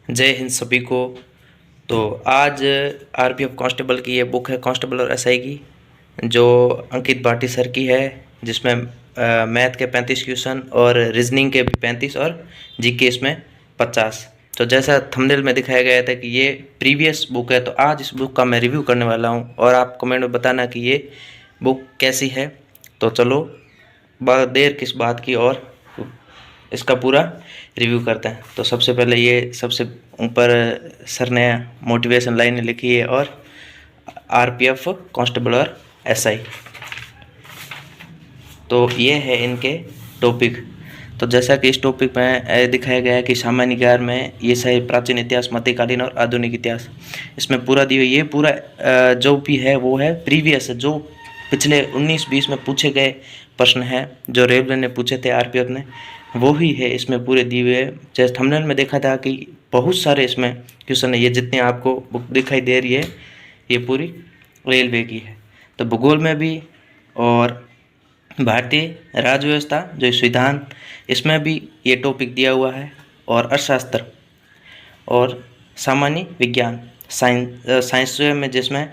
जय हिंद सभी को। तो आज आरपीएफ कांस्टेबल की ये बुक है, कांस्टेबल और एसआई की, जो अंकित भाटी सर की है, जिसमें मैथ के 35 क्वेश्चन और रीजनिंग के 35 और जीके इसमें 50। तो जैसा थंबनेल में दिखाया गया था कि ये प्रीवियस बुक है, तो आज इस बुक का मैं रिव्यू करने वाला हूँ और आप कमेंट में बताना कि ये बुक कैसी है। तो चलो देर किस बात की और इसका पूरा रिव्यू करते हैं। तो सबसे पहले ये सबसे ऊपर सर ने मोटिवेशन लाइनें लिखी है और आरपीएफ कांस्टेबल और एसआई, तो ये है इनके टॉपिक। तो जैसा कि इस टॉपिक में दिखाया गया है कि सामान्य ज्ञान में ये सही प्राचीन इतिहास, मध्यकालीन और आधुनिक इतिहास, इसमें पूरा दिए। ये पूरा जो भी है वो है प्रीवियस, जो पिछले 19-20 में पूछे गए प्रश्न हैं, जो रेलवे ने पूछे थे, आरपीएफ ने, वो ही है इसमें पूरे दिए हुए। जैसे थंबनेल में देखा था कि बहुत सारे इसमें क्वेश्चन है। ये जितने आपको बुक दिखाई दे रही है ये पूरी रेलवे की है। तो भूगोल में भी और भारतीय राज्य व्यवस्था जो संविधान, इसमें भी ये टॉपिक दिया हुआ है, और अर्थशास्त्र और सामान्य विज्ञान, साइंस में, जिसमें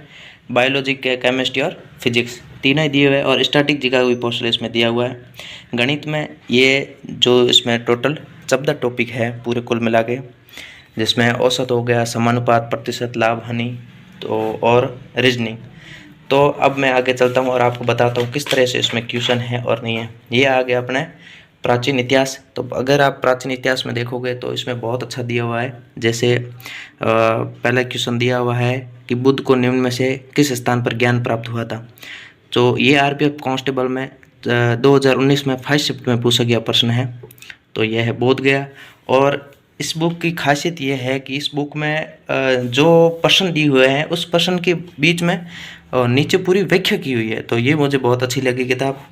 बायोलॉजी, केमिस्ट्री और फिजिक्स तीनों ही दिए हुए हैं, और स्टैटिक का भी पोर्शन इसमें दिया हुआ है। गणित में ये जो इसमें टोटल 14 टॉपिक है पूरे कुल मिला के, जिसमें औसत हो गया, समानुपात, प्रतिशत, लाभ, हानि, तो और रीजनिंग। तो अब मैं आगे चलता हूँ और आपको बताता हूँ किस तरह से इसमें क्वेश्चन है और नहीं है। ये आ गया अपने प्राचीन इतिहास। तो अगर आप प्राचीन इतिहास में देखोगे तो इसमें बहुत अच्छा दिया हुआ है। जैसे पहला क्वेश्चन दिया हुआ है कि बुद्ध को निम्न में से किस स्थान पर ज्ञान प्राप्त हुआ था। तो ये आरपीएफ कांस्टेबल में 2019 में 5 शिफ्ट में पूछा गया प्रश्न है। तो यह है बोध गया। और इस बुक की खासियत यह है कि इस बुक में जो प्रश्न दिए हुए हैं उस प्रश्न के बीच में नीचे पूरी व्याख्या की हुई है। तो ये मुझे बहुत अच्छी लगी किताब।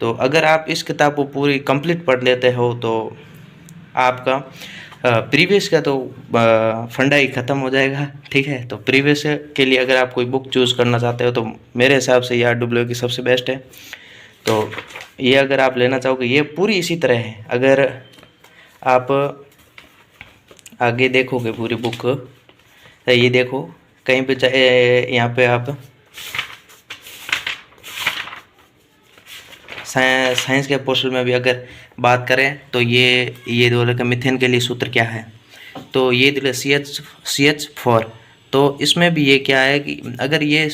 तो अगर आप इस किताब को पूरी कंप्लीट पढ़ लेते हो तो आपका प्रीवियस का तो फंडा ही ख़त्म हो जाएगा। ठीक है, तो प्रीवियस के लिए अगर आप कोई बुक चूज़ करना चाहते हो तो मेरे हिसाब से ये आरडब्ल्यू की सबसे बेस्ट है। तो ये अगर आप लेना चाहोगे, ये पूरी इसी तरह है। अगर आप आगे देखोगे पूरी बुक, ये देखो कहीं पे यहाँ पे आप साइंस के पोर्शन में भी अगर बात करें तो ये बोले कि मिथेन के लिए सूत्र क्या है। तो ये दिले CH4। तो इसमें भी ये क्या है कि अगर ये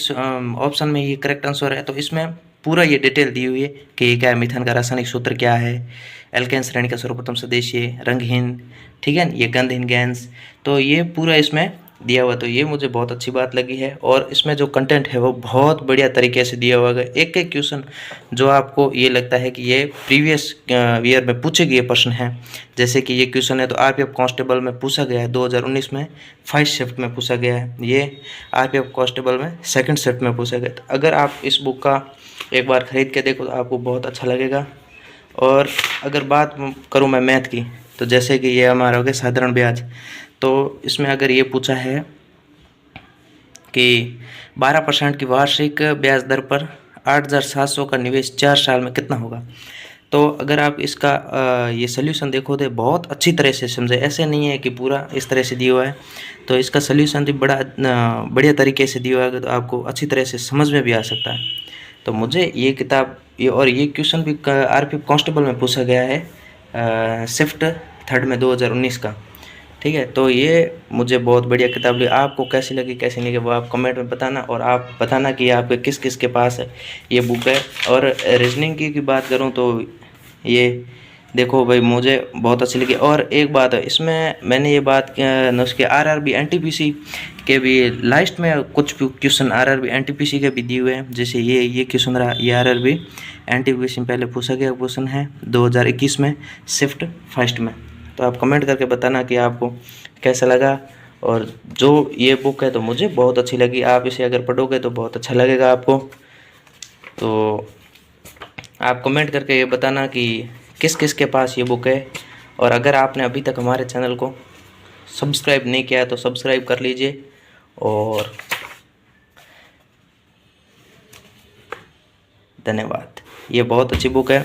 ऑप्शन में ये करेक्ट आंसर है तो इसमें पूरा ये डिटेल दी हुई है कि ये क्या है, मिथेन का रासायनिक सूत्र क्या है, एल्केन श्रेणी का सर्वप्रथम सदस्य, रंगहीन, ठीक है, ये गंधहीन गैस। तो ये पूरा इसमें दिया हुआ। तो ये मुझे बहुत अच्छी बात लगी है, और इसमें जो कंटेंट है वो बहुत बढ़िया तरीके से दिया हुआ है। एक एक क्वेश्चन जो आपको ये लगता है कि ये प्रीवियस ईयर में पूछे गए प्रश्न हैं। जैसे कि ये क्वेश्चन है तो आरपीएफ कांस्टेबल में पूछा गया है 2019 में 5 शिफ्ट में पूछा गया है। ये आरपीएफ कांस्टेबल में 2nd शिफ्ट में पूछा गया। तो अगर आप इस बुक का एक बार ख़रीद के देखो तो आपको बहुत अच्छा लगेगा। और अगर बात करूँ मैं मैथ की, तो जैसे कि ये हमारा हो गया साधारण ब्याज। तो इसमें अगर ये पूछा है कि 12% की वार्षिक ब्याज दर पर 8,700 का निवेश 4 साल में कितना होगा। तो अगर आप इसका ये सोल्यूशन देखो तो बहुत अच्छी तरह से समझे, ऐसे नहीं है कि पूरा इस तरह से दिया हुआ है। तो इसका सोल्यूशन भी बड़ा बढ़िया तरीके से दिया हुआ है, तो आपको अच्छी तरह से समझ में भी आ सकता है। तो मुझे ये किताब और ये क्वेश्चन भी आरपीएफ कांस्टेबल में पूछा गया है शिफ्ट 3rd में 2019 का। ठीक है, तो ये मुझे बहुत बढ़िया किताब लगी। आपको कैसी लगी कैसी नहीं लगी वो आप कमेंट में बताना, और आप बताना कि आपके किस किस के पास है ये बुक है। और रीजनिंग की बात करूं तो ये देखो भाई, मुझे बहुत अच्छी लगी। और एक बात है इसमें, मैंने ये बात उसके आरआरबी एनटीपीसी के भी लास्ट में कुछ क्वेश्चन आरआरबी एनटीपीसी के भी दिए हुए हैं। जैसे ये क्वेश्चन रहा, ये आरआरबी एनटीपीसी में पहले पूछा गया क्वेश्चन है 2021 में शिफ्ट 1st में। तो आप कमेंट करके बताना कि आपको कैसा लगा। और जो ये बुक है तो मुझे बहुत अच्छी लगी। आप इसे अगर पढ़ोगे तो बहुत अच्छा लगेगा आपको। तो आप कमेंट करके ये बताना कि किस किस के पास ये बुक है। और अगर आपने अभी तक हमारे चैनल को सब्सक्राइब नहीं किया है तो सब्सक्राइब कर लीजिए। और धन्यवाद। ये बहुत अच्छी बुक है।